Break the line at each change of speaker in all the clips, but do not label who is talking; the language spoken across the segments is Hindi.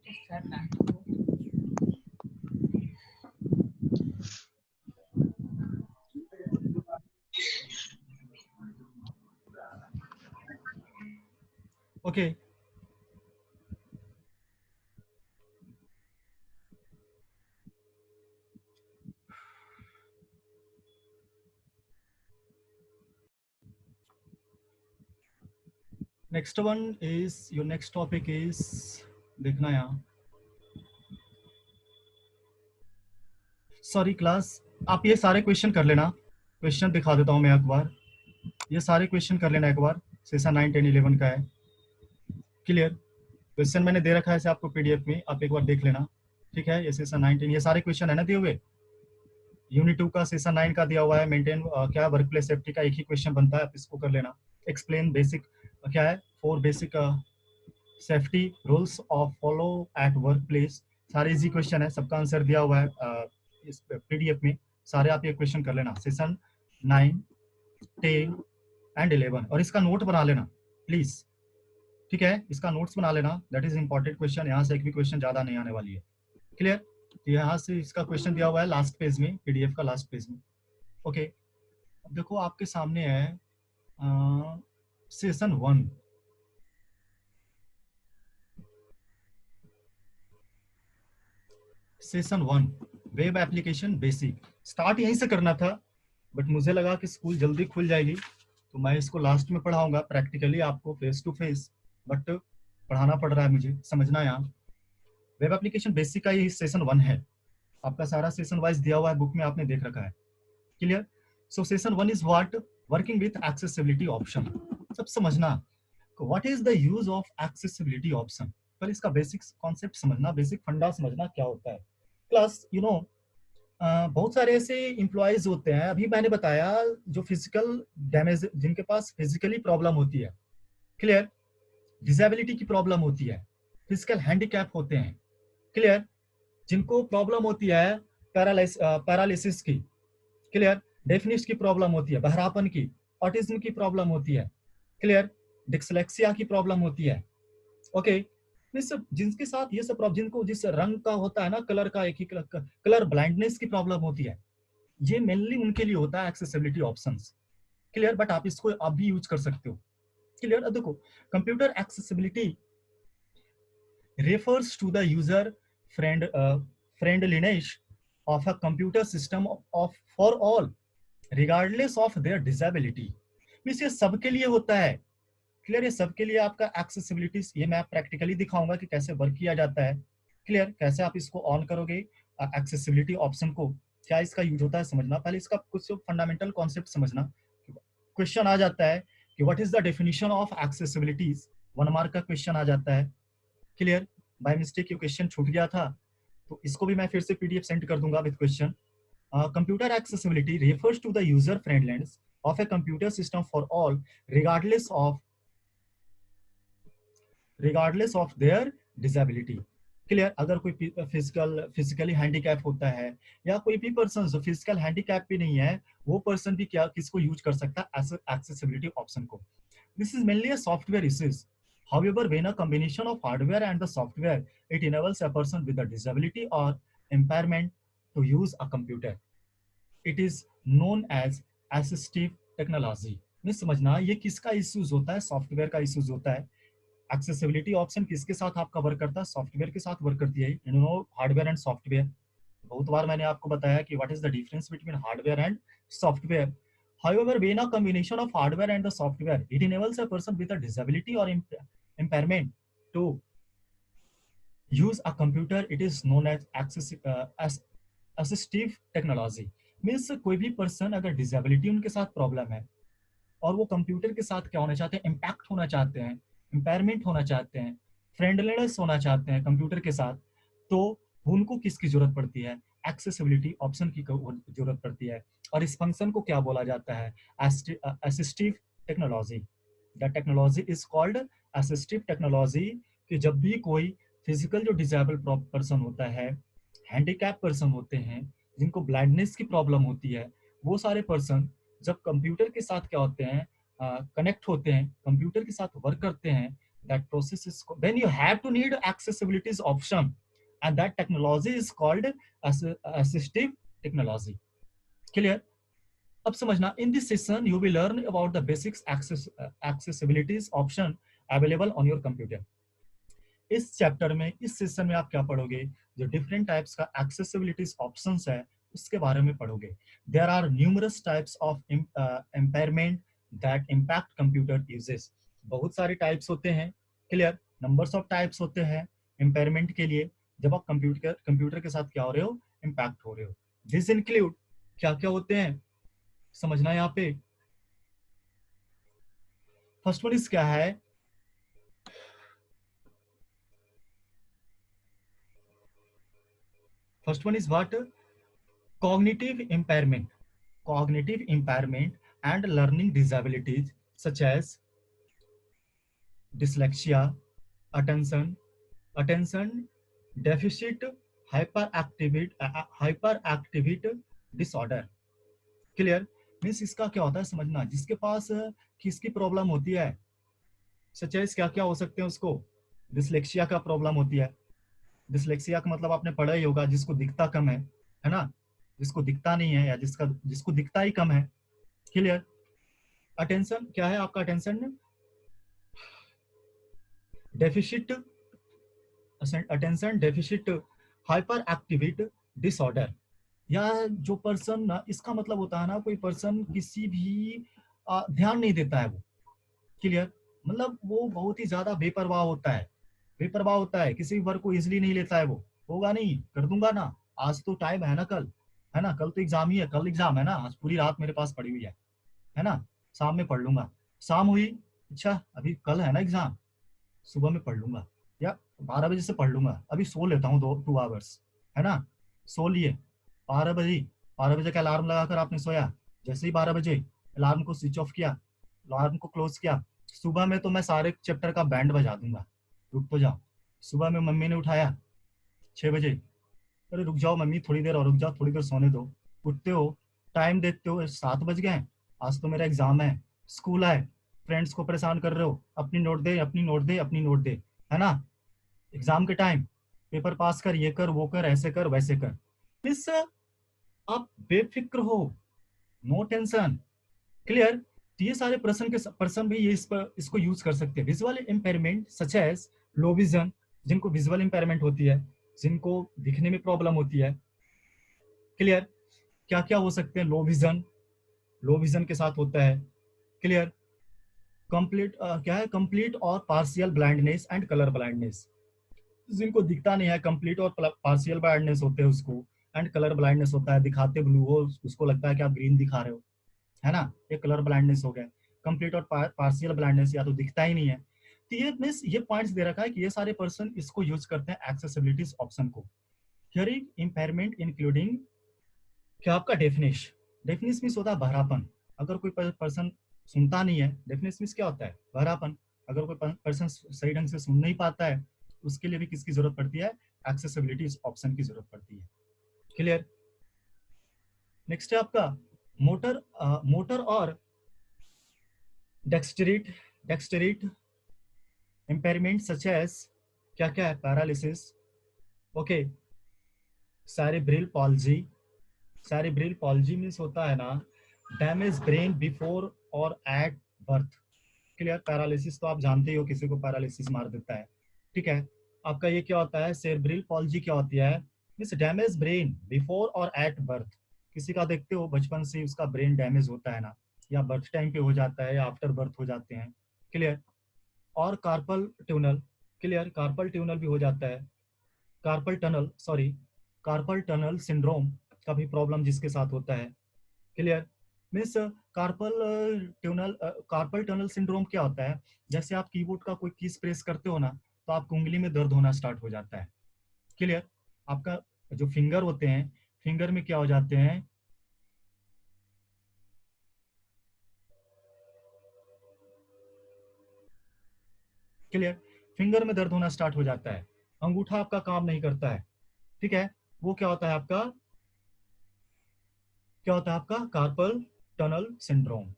Okay, next one is your next topic is, देखना यहाँ, सॉरी क्लास, आप ये सारे क्वेश्चन कर लेना। क्वेश्चन दिखा देता हूँ मैं एक बार, ये सारे क्वेश्चन कर लेना एक बार, सेशन 9, 10, 11 का है। क्लियर? क्वेश्चन मैंने दे रखा है इसे आपको पीडीएफ में, आप एक बार देख लेना। ठीक है, ये सेशन 9, 10 ये सारे क्वेश्चन है ना दिए हुए। यूनिट 2 का सेशन 9 का दिया हुआ है, मेंटेन क्या वर्क प्लेस सेफ्टी का एक ही क्वेश्चन बनता है, आप इसको कर लेना। एक्सप्लेन बेसिक क्या है, 4 basic safety rules of follow at work place, सारे इजी क्वेश्चन है, सबका आंसर दिया हुआ है इस पीडीएफ में। सारे आप ये क्वेश्चन कर लेना, सेशन 9, 10 एंड 11, और इसका नोट बना लेना प्लीज। ठीक है, इसका नोट्स बना लेना, दैट इज इंपॉर्टेंट क्वेश्चन, यहाँ से एक भी क्वेश्चन ज्यादा नहीं आने वाली है। क्लियर? यहाँ से इसका क्वेश्चन दिया हुआ है लास्ट पेज में, पीडीएफ का लास्ट पेज में। ओके, अब देखो आपके सामने है session 1। Session 1 web application basic, start यहीं से करना था, बट मुझे लगा कि स्कूल जल्दी खुल जाएगी तो मैं इसको लास्ट में पढ़ाऊंगा प्रैक्टिकली आपको फेस टू फेस, बट पढ़ाना पड़ रहा है मुझे, समझना। यहाँ वेब एप्लीकेशन बेसिक का ये सेशन 1 है, आपका सारा सेशन वाइज दिया हुआ है बुक में, आपने देख रखा है। Clear? So session 1 is what, working with accessibility option. सब समझना, what is the use of accessibility option, पहले इसका बेसिक कॉन्सेप्ट समझना, बेसिक फंडा समझना क्या होता है। प्लस यू नो बहुत सारे ऐसे एम्प्लॉयज होते हैं, अभी मैंने बताया, जो फिजिकल डैमेज, जिनके पास फिजिकली प्रॉब्लम होती है। क्लियर? डिसेबिलिटी की प्रॉब्लम होती है, फिजिकल हैंडीकैप होते हैं। क्लियर? जिनको प्रॉब्लम होती है पैरालिसिस की। क्लियर? डेफिनिश की प्रॉब्लम होती है, बहरापन की, ऑटिज्म की प्रॉब्लम होती है। क्लियर? डिस्लेक्सिया की प्रॉब्लम होती है। ओके, सब जिनके साथ ये सब प्रॉब्लम, जिनको जिस रंग का होता है ना, कलर का, एक ही कलर ब्लाइंडनेस की प्रॉब्लम होती है, ये मेनली उनके लिए होता है एक्सेसिबिलिटी ऑप्शंस। क्लियर? बट आप इसको आप भी यूज कर सकते हो। क्लियर? अब देखो, computer accessibility refers to the user friendliness of a computer system of for all regardless of their disability। Means ये सबके लिए होता है। क्लियर? ये सबके लिए आपका एक्सेसिबिलिटी, ये मैं प्रैक्टिकली दिखाऊंगा कि कैसे वर्क किया जाता है। क्लियर? कैसे आप इसको ऑन करोगे एक्सेसिबिलिटी ऑप्शन को, क्या इसका यूज होता है समझना, पहले इसका कुछ फंडामेंटल कॉन्सेप्ट समझना। क्वेश्चन आ जाता है कि what is the definition of accessibilities, 1 mark का क्वेश्चन आ जाता है। क्लियर? बाय मिस्टेक ये क्वेश्चन छूट गया था, तो इसको भी मैं फिर से पीडीएफ सेंड कर दूंगा with question. Computer accessibility refers to the user friendliness of a computer system for all regardless of their disability। Clear? अगर कोई फिजिकली हैंडीकैप होता है, या कोई भी पर्सन जो फिजिकल हैंडीकैप भी नहीं है, वो पर्सन भी क्या किसको यूज कर सकता है एक्सेसिबिलिटी ऑप्शन को। This is mainly a software issues. However, when a combination of hardware and the software, it enables a person with a disability or impairment to use a computer. It is known as assistive technology। नहीं समझना, ये किसका इश्यूज होता है, सॉफ्टवेयर का इश्यूज होता है। एक्सेसिबिलिटी ऑप्शन किसके साथ आपका वर्क करता है, सॉफ्टवेयर के साथ वर्क करती है। You know hardware and software, बहुत बार मैंने आपको बताया कि what is the difference between hardware and software. However, when a combination of hardware and the software, it enables a person with a disability or impairment to use a computer. It is known as assistive technology। Means कोई भी पर्सन अगर डिसेबिलिटी उनके साथ प्रॉब्लम है, और वो कंप्यूटर के साथ क्या होना चाहते हैं, इम्पैक्ट होना चाहते हैं, इम्पेयरमेंट होना चाहते हैं, फ्रेंडलीनेस होना चाहते हैं कंप्यूटर के साथ, तो उनको किसकी जरूरत पड़ती है, एक्सेसिबिलिटी ऑप्शन की जरूरत पड़ती है। और इस फंक्शन को क्या बोला जाता है, assistive technology. The technology is called assistive technology. कि जब भी कोई फिजिकल जो डिसेबल पर्सन होता है, हैंडीकैप पर्सन होते हैं, जिनको ब्लाइंडनेस की प्रॉब्लम होती है, वो सारे पर्सन जब कंप्यूटर के साथ क्या होते हैं, कनेक्ट होते हैं, कंप्यूटर के साथ वर्क करते हैं, that process is then you have to need accessibility option, and that technology is called assistive technology. Clear? अब समझना, in this session you will learn about the basics accessibilities option available on your computer. इस चैप्टर में, इस सेशन में आप क्या पढ़ोगे, जो डिफरेंट टाइप्स का एक्सेसिबिलिटीज ऑप्शंस है उसके बारे में पढ़ोगे. There are numerous types of impairment that impact computer uses. बहुत सारे टाइप्स होते हैं. क्लियर? नंबर्स ऑफ टाइप्स होते हैं इम्पेयरमेंट के लिए जब आप कंप्यूटर के साथ क्या हो रहे हो, इम्पैक्ट हो रहे हो. दिस इंक्लूड, क्या क्या होते हैं समझना यहाँ पे. फर्स्ट वन इज क्या है, first one is what, cognitive impairment. Cognitive impairment and learning disabilities such as dyslexia, attention deficit hyperactivity disorder. Clear? Means इसका क्या होता है समझना, जिसके पास किसकी प्रॉब्लम होती है, सच है क्या क्या हो सकते हैं उसको. डिसलेक्सिया का प्रॉब्लम होती है. डिसलेक्सिया का मतलब आपने पढ़ा ही होगा, जिसको दिखता कम है ना, जिसको दिखता नहीं है या जिसको दिखता ही कम है. क्लियर? अटेंशन क्या है आपका, attention deficit, attention deficit hyper activity disorder. या जो पर्सन ना, इसका मतलब होता है ना, कोई पर्सन किसी भी ध्यान नहीं देता है वो. क्लियर? मतलब वो बहुत ही ज्यादा बेपरवाह होता है, बेपरवाह होता है, किसी वर्क को इजिली नहीं लेता है. वो होगा नहीं, कर दूंगा ना, आज तो टाइम है ना, कल है ना, कल तो एग्जाम ही है, कल एग्जाम है ना, आज पूरी रात मेरे पास पड़ी हुई है ना, शाम में पढ़ लूंगा. शाम हुई, अच्छा अभी कल है ना एग्जाम, सुबह में पढ़ लूंगा या 12 बजे से पढ़ लूंगा, अभी सो लेता हूँ 2 आवर्स, है ना. सो लिए 12 बजे, 12 बजे का अलार्म लगाकर आपने सोया, जैसे ही 12 बजे अलार्म को स्विच ऑफ किया, अलार्म को क्लोज किया, सुबह में तो मैं सारे चैप्टर का बैंड बजा दूंगा. रुक तो जाओ. सुबह में मम्मी ने उठाया 6 बजे, अरे रुक जाओ मम्मी, थोड़ी देर और रुक जाओ, थोड़ी देर सोने दो. उठते हो, टाइम देखते हो 7 बज गए, आज तो मेरा एग्जाम है, स्कूल है, फ्रेंड्स को परेशान कर रहे हो, अपनी नोट दे, अपनी नोट दे, अपनी नोट दे, है ना. एग्जाम के टाइम पेपर पास कर, ये कर, वो कर, ऐसे कर, वैसे कर. इस आप बेफिक्र हो, नो टेंशन. क्लियर? तो ये सारे पर्सन भी ये इसको यूज कर सकते हैं. Visual impairment such as low vision, जिनको विजुअल इम्पेयरमेंट होती है, जिनको दिखने में प्रॉब्लम होती है. क्लियर? क्या क्या हो सकते हैं, लो विजन, लो विजन के साथ होता है. क्लियर? कंप्लीट क्या है, कंप्लीट और partial blindness and colour blindness, जिनको दिखता नहीं है, कंप्लीट और पार्शियल ब्लाइंडनेस होते हैं उसको, एंड कलर ब्लाइंडनेस होता है, दिखाते ब्लू हो, उसको लगता है कि आप ग्रीन दिखा रहे हो, है ना, ये कलर ब्लाइंडनेस हो गया. कंप्लीट और पार्शियल ब्लाइंडनेस, या तो दिखता ही नहीं है. तो ये मींस ये पॉइंट्स दे रखा है कि ये सारे पर्सन इसको यूज करते हैं एक्सेसिबिलिटीज ऑप्शन को. हियरिंग इंपेयरमेंट इंक्लूडिंग, क्या आपका डेफिनेश, डेफिनेश मीन्स होता है बहरापन. अगर कोई पर्सन सुनता नहीं है, डेफिनेश मीन्स क्या होता है, बहरापन. अगर कोई पर्सन सही ढंग से सुन नहीं पाता है, उसके लिए भी किसकी जरूरत पड़ती है, एक्सेसिबिलिटी ऑप्शन की जरूरत पड़ती है. क्लियर? नेक्स्ट है आपका मोटर और डेक्सटरेट, डेक्सटरेट इम्पेयरमेंट सच एज, क्या क्या है, paralysis, okay, cerebral palsy. Cerebral palsy means होता है ना, डैमेज ब्रेन बिफोर और एट बर्थ. क्लियर? पैरालिसिस तो आप जानते ही हो, किसी को पैरालिसिस मार देता है. ठीक है, आपका ये क्या होता है, सेरेब्रल पॉल्जी क्या होती है, मीन्स डैमेज ब्रेन बिफोर और एट बर्थ. किसी का देखते हो बचपन से उसका ब्रेन डैमेज होता है ना, या बर्थ टाइम पे हो जाता है, या आफ्टर बर्थ हो जाते हैं. क्लियर? और carpal tunnel. Clear? Carpal tunnel भी हो जाता है, carpal tunnel, sorry, carpal tunnel syndrome का भी प्रॉब्लम जिसके साथ होता है. Clear? Means carpal tunnel, carpal tunnel syndrome क्या होता है, जैसे आप कीबोर्ड का कोई कीज प्रेस करते हो ना, तो आपको उंगली में दर्द होना स्टार्ट हो जाता है. क्लियर? आपका जो फिंगर होते हैं, फिंगर में क्या हो जाते हैं, क्लियर, फिंगर में दर्द होना स्टार्ट हो जाता है, अंगूठा आपका काम नहीं करता है. ठीक है, वो क्या होता है आपका, क्या होता है आपका कार्पल टनल सिंड्रोम.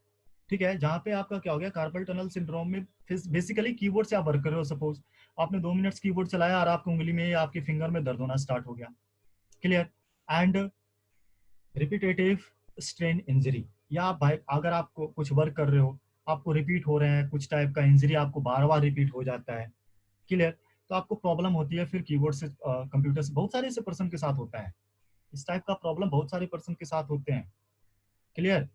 ठीक है, जहाँ पे आपका क्या हो गया, कार्पल टनल सिंड्रोम में बेसिकली कीबोर्ड से आप वर्क कर रहे हो, सपोज आपने 2 मिनट्स कीबोर्ड चलाया और आपकी उंगली में या आपकी फिंगर में दर्द होना स्टार्ट हो गया, clear. And repetitive strain injury, या आप अगर आपको कुछ वर्क कर रहे हो, आपको रिपीट हो रहे हैं कुछ टाइप का इंजरी, आपको बार बार रिपीट हो जाता है, क्लियर, तो आपको प्रॉब्लम होती है फिर कीबोर्ड से कंप्यूटर से। बहुत सारे ऐसे पर्सन के साथ होता है, इस टाइप का प्रॉब्लम बहुत सारे पर्सन के साथ होते हैं, क्लियर।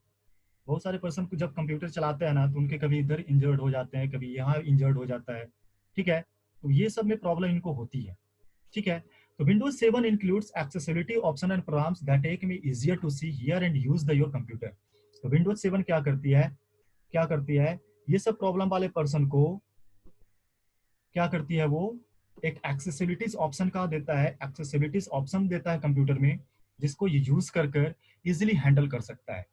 बहुत सारे पर्सन को जब कंप्यूटर चलाते हैं ना, तो उनके कभी इधर इंजर्ड हो जाते हैं, कभी यहाँ इंजर्ड हो जाता है, ठीक है, तो ये सब में प्रॉब्लम इनको होती है, ठीक है। तो Windows 7 includes accessibility option and programs that make me easier to see hear and use the your computer. तो विंडोज 7 क्या करती है, क्या करती है, ये सब प्रॉब्लम वाले पर्सन को क्या करती है, वो एक एक्सेसिबिलिटीज ऑप्शन का देता है, एक्सेसिबिलिटीज ऑप्शन देता है कंप्यूटर में, जिसको ये यूज कर कर इजिली हैंडल कर सकता है,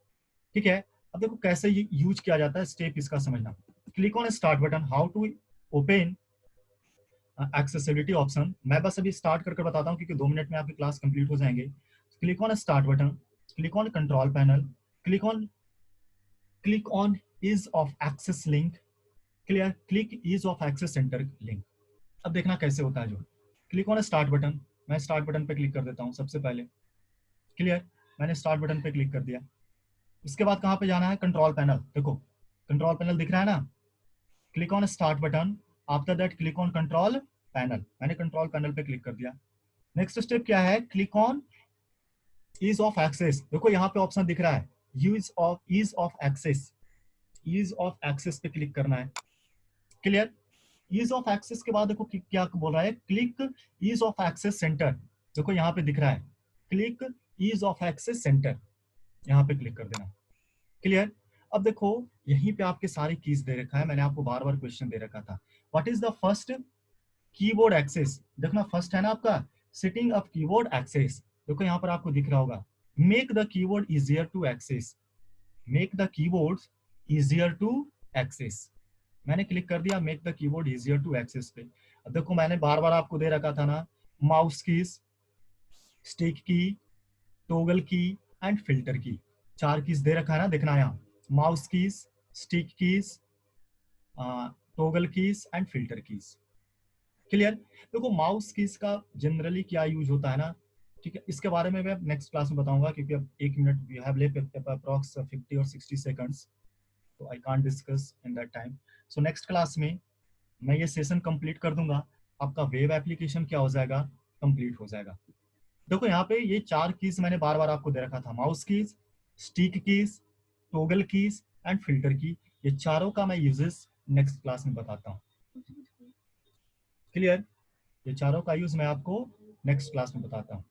ठीक है। अब देखो कैसे ये यूज किया जाता है, स्टेप इसका समझना। Click on start button, how to open accessibility option. मैं बस अभी स्टार्ट करके बताता हूँ क्योंकि 2 मिनट में आपकी क्लास कंप्लीट हो जाएंगे। Click on start button, click on control panel, click on ease of access link, clear, click ease of access centre link. अब देखना कैसे होता है जो। क्लिक ऑन स्टार्ट बटन, मैं स्टार्ट बटन पे क्लिक कर देता हूँ सबसे पहले, क्लियर, मैंने स्टार्ट बटन पे क्लिक कर दिया। इसके बाद कहाँ पे जाना है, कंट्रोल पैनल, देखो कंट्रोल पैनल दिख रहा है ना, click on start button, after that click on control panel, मैंने कंट्रोल पैनल पे क्लिक कर दिया। नेक्स्ट स्टेप क्या है, click on ease of access, देखो यहाँ पे ऑप्शन दिख रहा है, ease of access, ease of access पे क्लिक करना है, क्लियर। ईज ऑफ एक्सेस के बाद देखो क्या बोल रहा है, click ease of access centre, देखो यहाँ पे दिख रहा है, click ease of access centre, यहाँ पे क्लिक कर देना, क्लियर। अब देखो यहीं पे आपके सारे कीज दे रखा है, मैंने आपको बार बार क्वेश्चन दे रखा था, what is the first keyboard access, देखना फर्स्ट है ना आपका, सेटिंग अप कीबोर्ड एक्सेस, देखो यहाँ पर आपको दिख रहा होगा, make the keyboard easier to access, make the keyboard easier to access, मैंने क्लिक कर दिया make the keyboard easier to access पे। अब देखो मैंने बार बार आपको दे रखा था ना, माउस कीज, स्टिक की, टोगल की एंड फिल्टर की, 4 कीज दे रखा है ना, देखना यहाँ, mouse keys, stick keys, toggle keys and filter keys, clear. देखो माउस कीज का जनरली क्या यूज होता है ना, ठीक है, इसके बारे में मैं नेक्स्ट क्लास में बताऊंगा क्योंकि अब 1 minute we have left approx 50 और 60 सेकंड्स, तो I can't discuss in that time. So next class में मैं ये सेशन कंप्लीट कर दूंगा, आपका वेब एप्लीकेशन क्या हो जाएगा, कंप्लीट हो जाएगा। देखो यहाँ पे ये 4 कीज मैंने बार बार आपको दे रखा था, mouse keys, stick keys, toggle keys and filter की, ये चारों का मैं यूजेस नेक्स्ट क्लास में बताता हूँ, क्लियर, ये चारों का यूज मैं आपको नेक्स्ट क्लास में बताता हूँ।